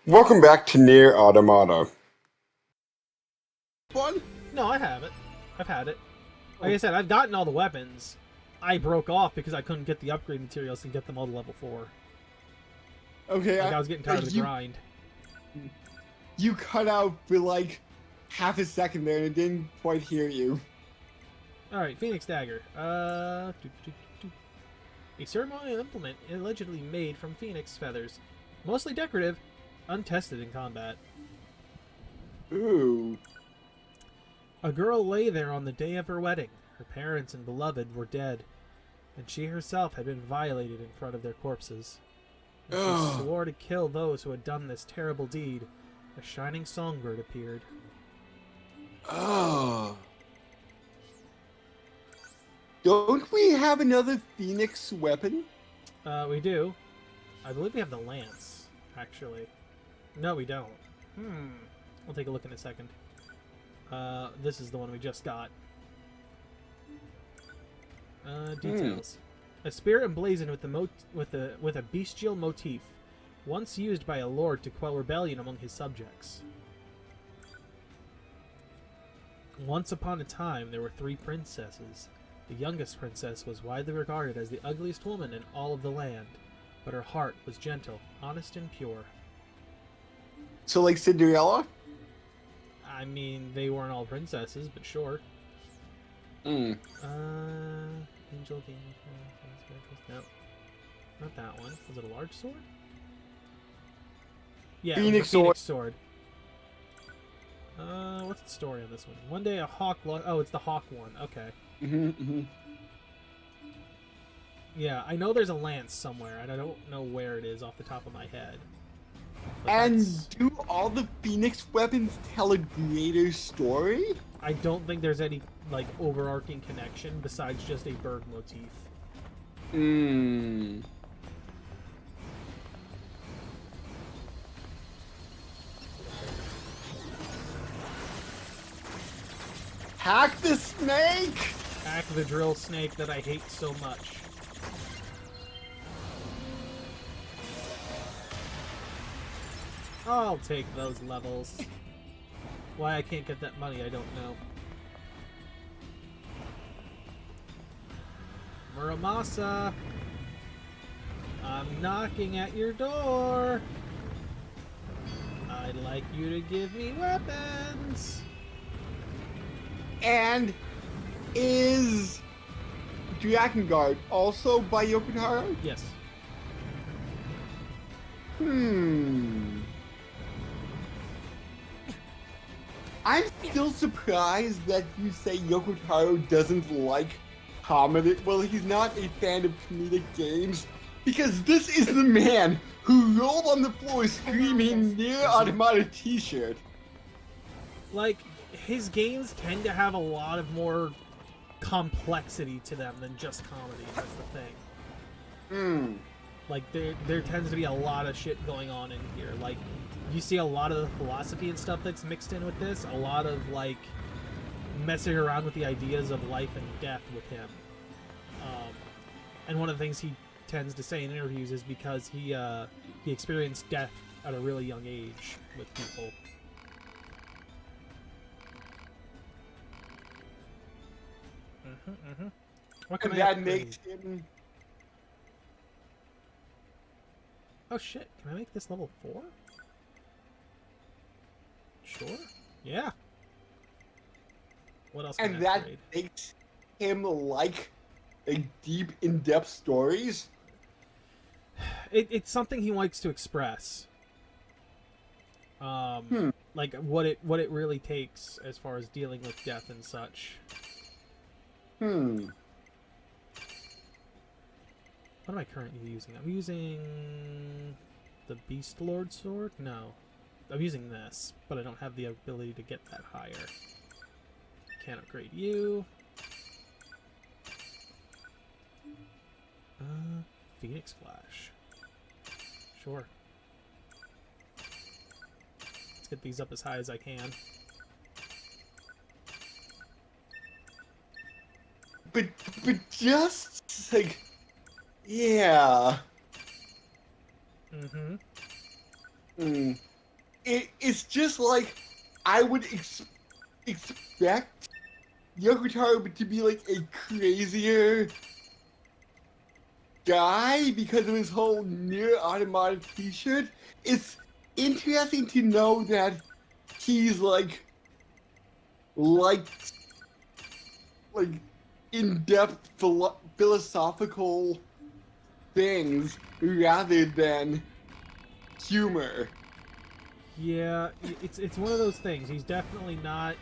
Welcome back to NieR Automata. One? No, I have it. I've had it. Like Oh. I said, I've gotten all the weapons. I broke off because I couldn't get the upgrade materials to get them all to level 4. Okay, Like I was getting tired of the you, grind. You cut out for like half a second there and it didn't quite hear you. Alright, Phoenix Dagger. A ceremonial implement allegedly made from phoenix feathers. Mostly decorative, untested in combat. Ooh. A girl lay there on the day of her wedding. Her parents and beloved were dead, and she herself had been violated in front of their corpses. When she swore to kill those who had done this terrible deed, a shining songbird appeared. Oh. Don't we have another Phoenix weapon? We do. I believe we have the lance, actually. No, we don't. I'll take a look in a second. This is the one we just got. Details. A spear emblazoned with a bestial motif, once used by a lord to quell rebellion among his subjects. Once upon a time, there were 3 princesses. The youngest princess was widely regarded as the ugliest woman in all of the land, but her heart was gentle, honest, and pure. So like Cinderella? I mean, they weren't all princesses, but sure. Mm. Angel Game. No. Not that one. Was it a large sword? Yeah, Phoenix it was a Phoenix sword. What's the story on this one? One day a hawk oh, it's the hawk one. Okay. Yeah, I know there's a lance somewhere, and I don't know where it is off the top of my head. But And do all the Phoenix weapons tell a greater story? I don't think there's any, like, overarching connection besides just a bird motif. Hmm. Hack the snake! Hack the drill snake that I hate so much. I'll take those levels. Why I can't get that money, I don't know. Muramasa! I'm knocking at your door! I'd like you to give me weapons! And is Drakengard also by Yokotaro? Yes. I'm still surprised that you say Yokotaro doesn't like comedy. Well, he's not a fan of comedic games because this is the man who rolled on the floor screaming NieR Automata t-shirt. Like, his games tend to have a lot of more complexity to them than just comedy. That's the thing. Like, there tends to be a lot of shit going on in here. Like, you see a lot of the philosophy and stuff that's mixed in with this. A lot of, like, messing around with the ideas of life and death with him. And one of the things he tends to say in interviews is because he experienced death at a really young age with people. What can And I that upgrade? makes him... Oh shit, can I make this level 4? Sure. Yeah. What else can And I that upgrade? makes him like deep, in-depth stories? It's something he likes to express. Like what it really takes as far as dealing with death and such. What am I currently using? I'm using the Beast Lord sword? No. I'm using this, but I don't have the ability to get that higher. Can't upgrade you. Phoenix Flash. Sure. Let's get these up as high as I can. But just like, yeah. it's just like I would expect Yoko Taro to be like a crazier guy because of his whole NieR Automata t-shirt. It's interesting to know that he's like like in-depth philosophical things rather than humor. Yeah, it's one of those things. He's definitely not.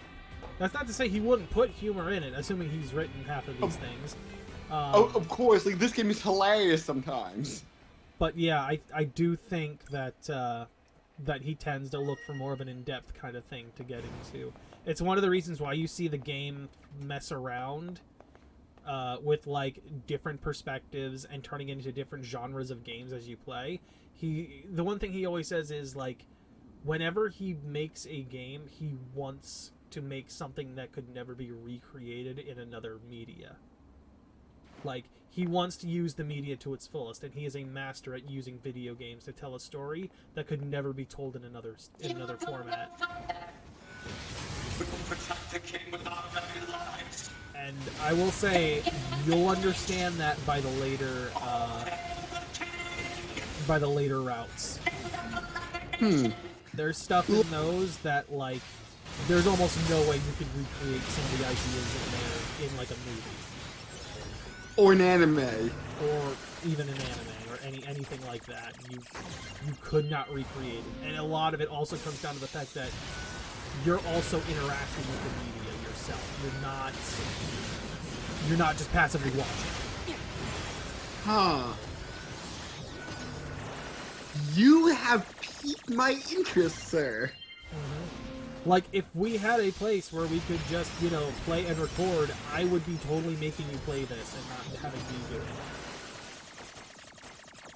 That's not to say he wouldn't put humor in it, assuming he's written half of these things. Of course, like this game is hilarious sometimes. But yeah, I do think that that he tends to look for more of an in-depth kind of thing to get into. It's one of the reasons why you see the game mess around with like different perspectives and turning into different genres of games as you play. The one thing he always says is like, whenever he makes a game, he wants to make something that could never be recreated in another media. Like, he wants to use the media to its fullest, and he is a master at using video games to tell a story that could never be told in another format. And I will say, you'll understand that by the later routes. There's stuff in those that, like, there's almost no way you could recreate some of the ideas in there in like a movie. Or an anime. Or even an anime, or anything like that. You could not recreate it. And a lot of it also comes down to the fact that you're also interacting with the media yourself. You're not just passively watching. Huh. You have piqued my interest, sir. Like, if we had a place where we could just, play and record, I would be totally making you play this and not having me do it.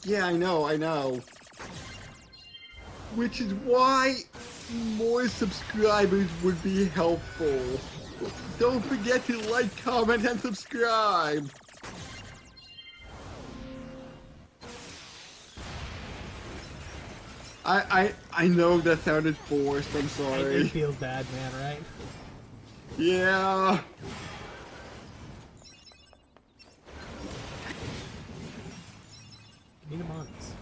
Yeah, I know. Which is why more subscribers would be helpful. Don't forget to like, comment, and subscribe. I know that sounded forced, I'm sorry. It feels bad, man, right? Yeah. Need a month.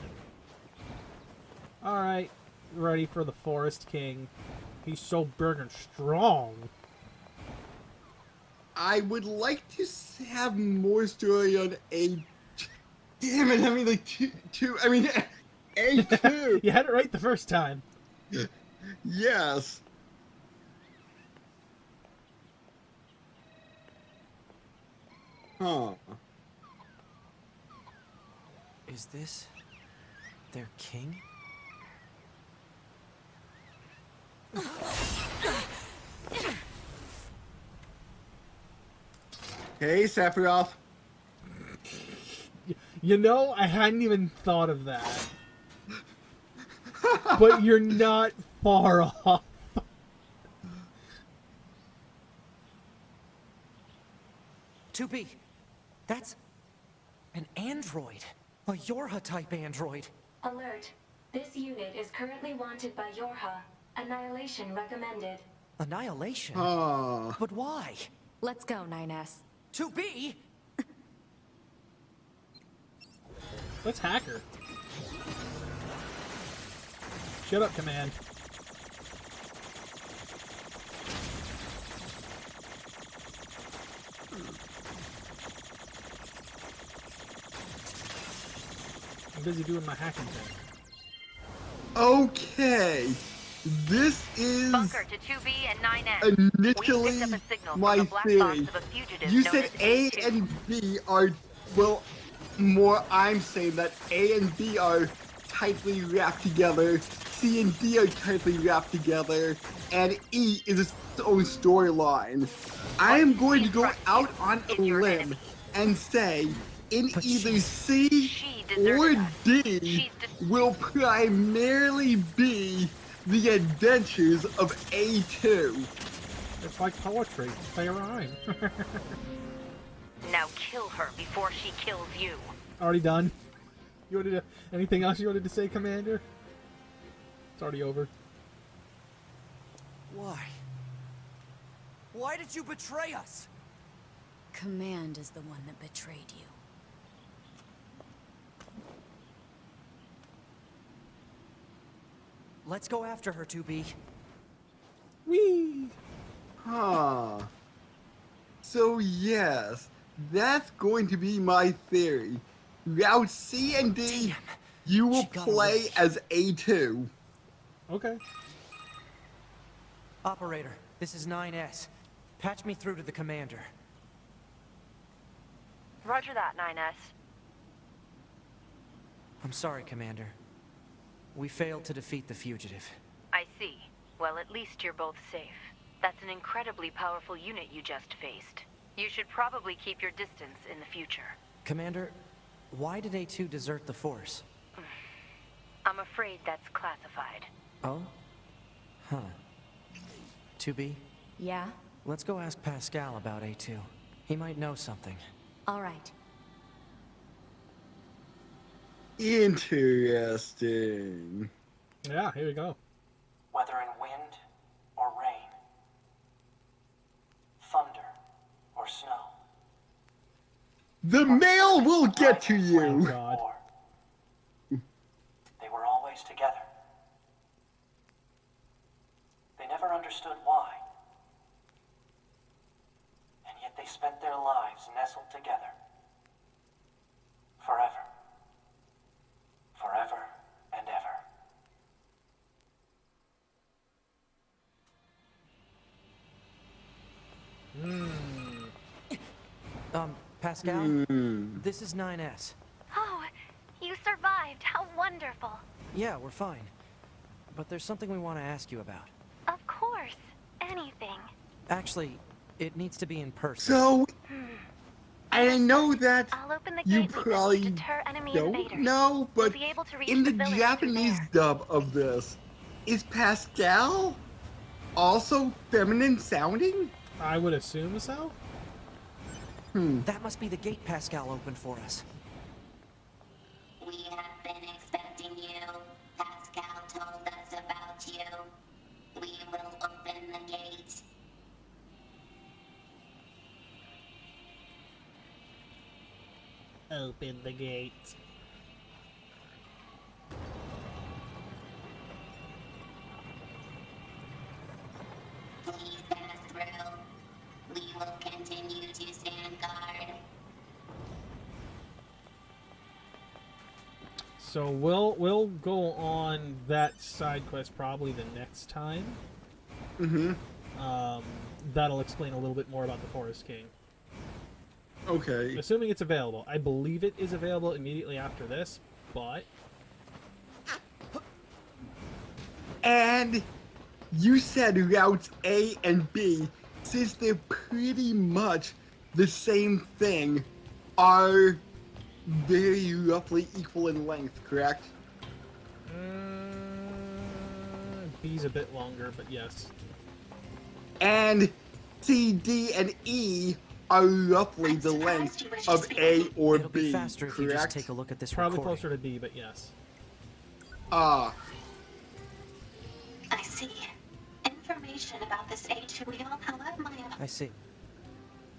Alright, ready for the Forest King. He's so big and strong. I would like to have more story on A. Damn it! I mean, like two. I mean, A2. You had it right the first time. Yes. Huh. Is this their king? Hey, Sephiroth. I hadn't even thought of that. But you're not far off. B, that's an android. A Yorha-type android. Alert. This unit is currently wanted by Yorha. Annihilation recommended. Annihilation? But why? Let's go, 9S. 2B? Let's hack her. Shut up, Command. I'm busy doing my hacking thing. okay. This is Bunker to 2B and 9S. initially We picked up a signal my from a black theory. box of a fugitive You known said as A A2. and B are, well, more I'm saying that A and B are tightly wrapped together, C and D are tightly wrapped together, and E is its own storyline. I am going to go out on a limb and say in either C or D will primarily be the adventures of A2. It's like poetry. They rhyme. Now kill her before she kills you. Already done. You wanted to, anything else you wanted to say, Commander? It's already over. Why? Why did you betray us? Command is the one that betrayed you. Let's go after her, 2B. Whee! Huh. So yes, that's going to be my theory. Route C and D, Damn. you will She got play away. as A2. Okay. Operator, this is 9S. Patch me through to the commander. Roger that, 9S. I'm sorry, Commander. We failed to defeat the fugitive. I see. Well, at least you're both safe. That's an incredibly powerful unit you just faced. You should probably keep your distance in the future. Commander, why did A2 desert the Force? I'm afraid that's classified. Oh? Huh. 2B, Yeah? let's go ask Pascal about A2. He might know something. All right. Interesting. Yeah, here we go. Whether in wind or rain, thunder or snow. The mail will get to Oh, you. God. War. They were always together. They never understood why. And yet they spent their lives nestled together. Forever. Forever and ever. Pascal? This is 9S. Oh, you survived. How wonderful. Yeah, we're fine. But there's something we want to ask you about. Of course. Anything. Actually, it needs to be in person. So, I know that I'll open the you gate lead probably to deter enemy don't invaders. know, We'll but be able to reach in the the village through Japanese there. dub of this, is Pascal also feminine sounding? I would assume so. That must be the gate Pascal opened for us. We have been expecting you. Pascal told us about you. We will open the gate. Open the gate. Please pass through. We will continue to stand guard. So we'll go on that side quest probably the next time. That'll explain a little bit more about the Forest King. Okay. Assuming it's available. I believe it is available immediately after this, but And you said routes A and B, since they're pretty much the same thing, are very roughly equal in length, correct? B's a bit longer, but yes. And C, D, and E are roughly the length of A or It'll be B, faster if you just correct? take a look at this Probably recording. closer to D, but yes. Ah, I see. Information about this A2 wheel, however, I see.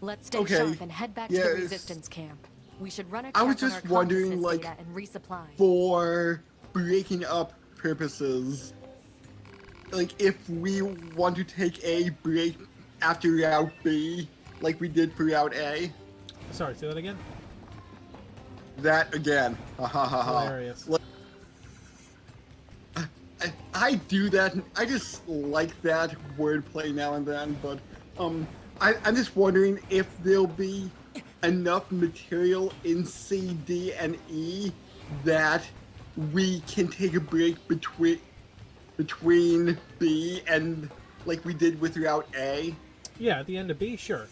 Let's stay Okay, sharp and head back to yes. the resistance camp. We should run a I was check on just our wondering, consciousness like, data and resupply. for breaking up purposes, like if we want to take a break after route B, like we did for route A, Sorry, say that again? that again. Ha ha ha ha. Hilarious. I do that. I just like that wordplay now and then, but I'm just wondering if there'll be enough material in C, D, and E that we can take a break between B and like we did with Route A. Yeah, at the end of B, sure.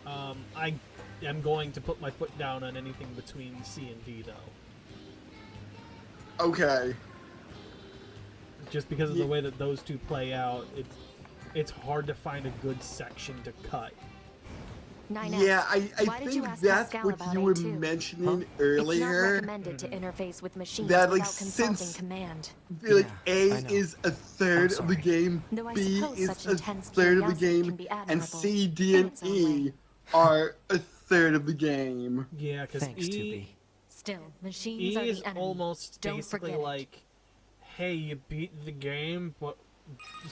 I am going to put my foot down on anything between C and D, though. Okay. Just because of the way that those two play out, it's hard to find a good section to cut. Yeah, I Why did you think ask that's Pascal what about you were A2? mentioning It's not earlier. recommended to interface with machines That, like, without consulting since command. like Yeah, A I know. is a third of the sorry. game, Though I B suppose is such a intense third of the curiosity game, can be and admirable C, D, in and its own E way. are a third of the game. Yeah, because Thanks, 2B. Still, machines E are is the enemy. almost Don't basically forget it. like, hey, you beat the game, but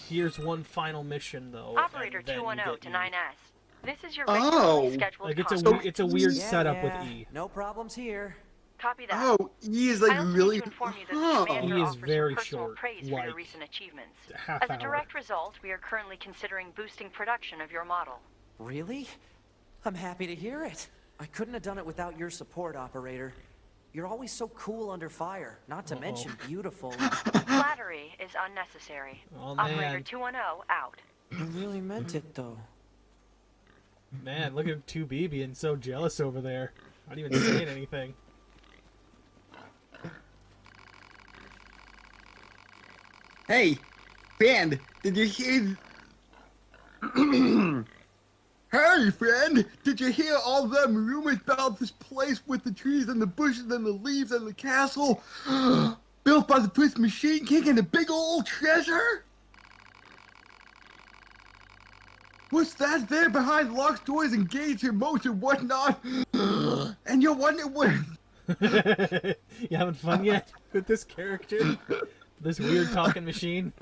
here's one final mission though. Operator and then you 210 get to E. 9S. This is your Oh. regularly scheduled Like it's a contact. it's a weird Yeah, setup yeah. with E. No problems here. Copy that. Oh, E is like I also really. need to inform you that the Huh. commander E is offers very you personal short, praise for your like recent achievements. half As a hour. direct result, we are currently considering boosting production of your model. Really? I'm happy to hear it. I couldn't have done it without your support, operator. You're always so cool under fire, not to mention beautiful. Flattery is unnecessary. Oh, Operator man. 210 out. I really meant it, though. Man, look at 2B being so jealous over there. Not even saying anything. Hey, friend, did you hear? Hey, friend, did you hear all them rumors about this place with the trees and the bushes and the leaves and the castle built by the first Machine King and the big old treasure? What's that there behind locked doors and gates and moats and whatnot? And you're wondering where... You having fun yet with this character? This weird talking machine?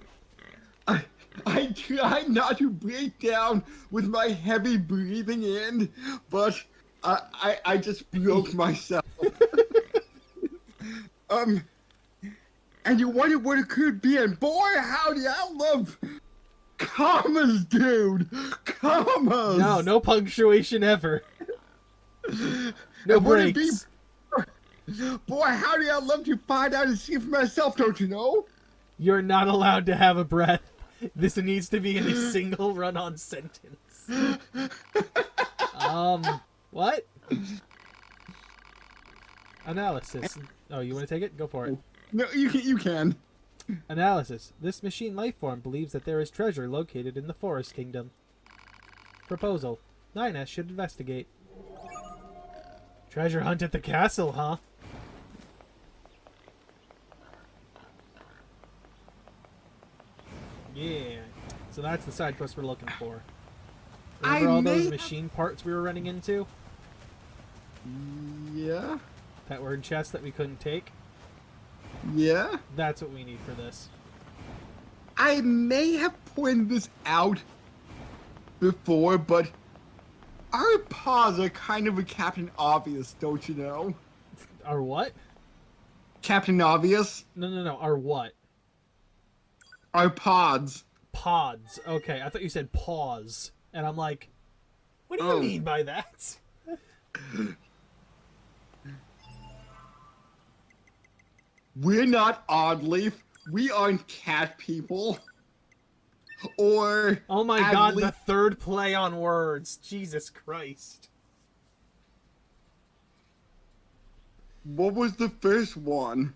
I try not to break down with my heavy breathing in, but I just broke myself. And you wonder what it could be, and boy, howdy, I love commas, dude! Commas! No punctuation ever. No And would it be- breaks. Boy, howdy, I'd love to find out and see for myself, don't you know? You're not allowed to have a breath. This needs to be in a single run-on sentence. What? Analysis. Oh, you want to take it? Go for it. No, you can. Analysis. This machine lifeform believes that there is treasure located in the Forest Kingdom. Proposal. 9S should investigate. Treasure hunt at the castle, huh? Yeah. So that's the side quest we're looking for. Remember all those machine parts we were running into? Yeah? That were in chests that we couldn't take? Yeah? That's what we need for this. I may have pointed this out before, but our paws are kind of a Captain Obvious, don't you know? Our what? Captain Obvious? No. Our what? Our pods. Pods. Okay, I thought you said pause. And I'm like, what do you mean by that? We're not Oddleaf. We aren't cat people. Or... Oh my god, Adleaf. the third play on words. Jesus Christ. What was the first one?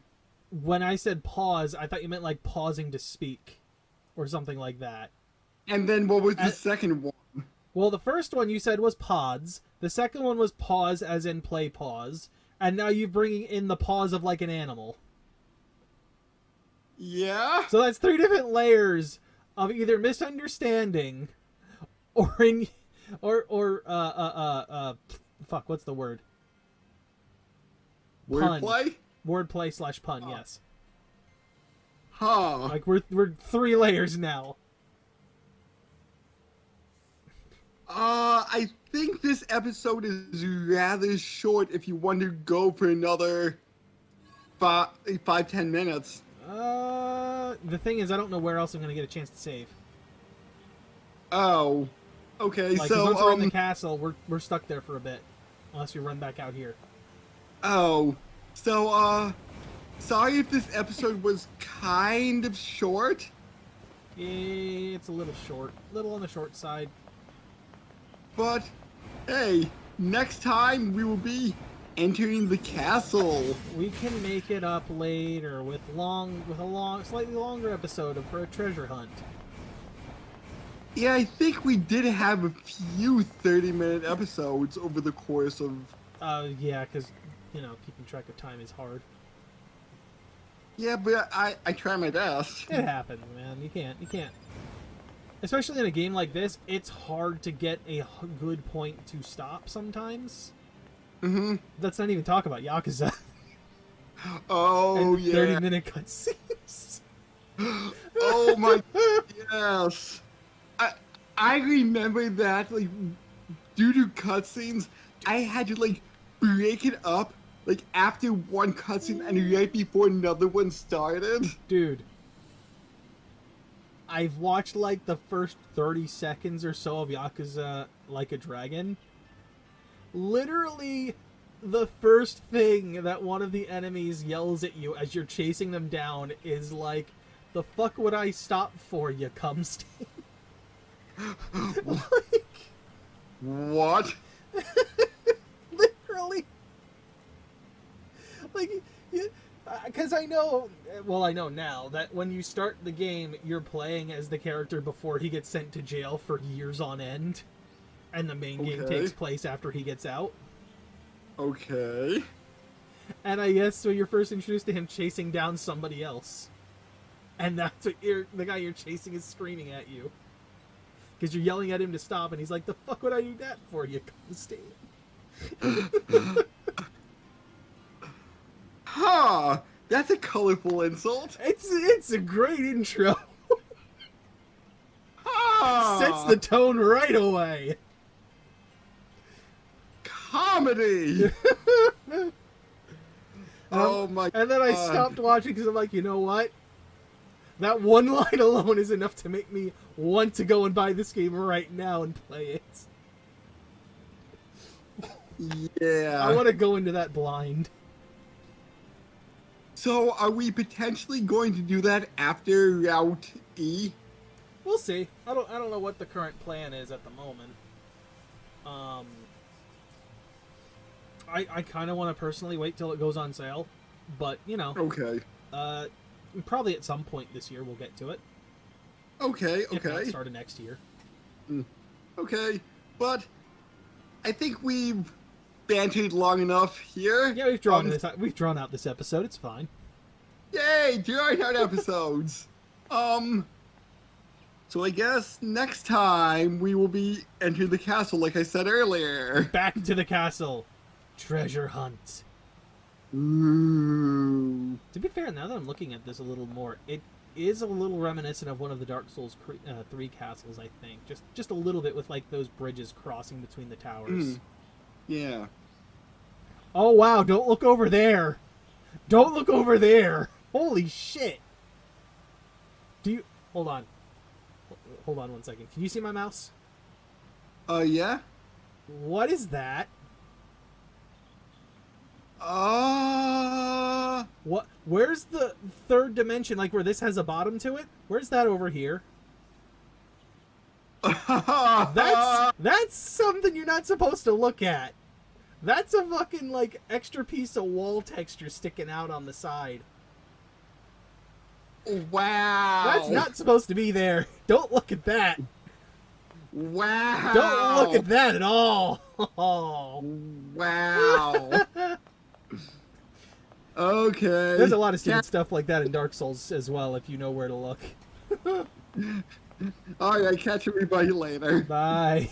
When I said pause, I thought you meant like pausing to speak. Or something like that. And then what was the second one? Well, the first one you said was pods. The second one was pause, as in play pause. And now you're bringing in the pause of like an animal. Yeah? So that's 3 different layers of either misunderstanding or fuck, what's the word? Pun. Wordplay? Wordplay / pun, yes. Huh. Like we're 3 layers now. I think this episode is rather short if you want to go for another 5-10 minutes. The thing is, I don't know where else I'm gonna get a chance to save. Oh. Okay, Like, 'cause so, once we're in the castle, we're stuck there for a bit. Unless we run back out here. Oh. So, sorry if this episode was kind of short. It's a little short. Little on the short side. But, hey, next time we will be entering the castle. We can make it up later with a slightly longer episode for a treasure hunt. Yeah, I think we did have a few 30-minute episodes over the course of. Yeah, because, keeping track of time is hard. Yeah, but I try my best. It happens, man. You can't. Especially in a game like this, it's hard to get a good point to stop sometimes. Mm-hmm. Let's not even talk about Yakuza. Oh, and yeah. 30-minute cutscenes. Oh, my... Yes. I remember that, like, due to cutscenes, I had to, like, break it up, like, after one cutscene and right before another one started. Dude. I've watched, like, the first 30 seconds or so of Yakuza Like a Dragon. Literally, the first thing that one of the enemies yells at you as you're chasing them down is like, "The fuck would I stop for, you cum stain?" Like, what? Literally. Like, because I know now that when you start the game, you're playing as the character before he gets sent to jail for years on end, and the main game takes place after he gets out. Okay. And I guess so you're first introduced to him chasing down somebody else. And that's what the guy you're chasing is screaming at you. Because you're yelling at him to stop, and he's like, "The fuck would I do that for, you cum stain?" Huh. That's a colorful insult. It's a great intro. Huh. Sets the tone right away. Comedy. Oh my god. And then I stopped watching because I'm like, you know what? That one line alone is enough to make me want to go and buy this game right now and play it. Yeah. I want to go into that blind. So, are we potentially going to do that after Route E? We'll see. I don't know what the current plan is at the moment. I kind of want to personally wait till it goes on sale, but Okay. Probably at some point this year we'll get to it. Okay. If not, Okay. start of next year. Okay. But I think we've bantered long enough here. Yeah, we've drawn out this episode. It's fine. Yay! Drawing out episodes. So I guess next time we will be entering the castle, like I said earlier. Back to the castle. Treasure hunt. Ooh. To be fair, now that I'm looking at this a little more, it is a little reminiscent of one of the Dark Souls 3 castles, I think. Just a little bit with, like, those bridges crossing between the towers. Yeah. Oh, wow, don't look over there. Don't look over there. Holy shit. Hold on. Hold on 1 second. Can you see my mouse? Yeah? What is that? What? Where's the third dimension? Like where this has a bottom to it? Where's that over here? That's something you're not supposed to look at. That's a fucking like extra piece of wall texture sticking out on the side. Wow. That's not supposed to be there. Don't look at that. Wow. Don't look at that at all. Wow. Okay. There's a lot of stupid stuff like that in Dark Souls as well, if you know where to look. Alright, catch everybody later. Bye.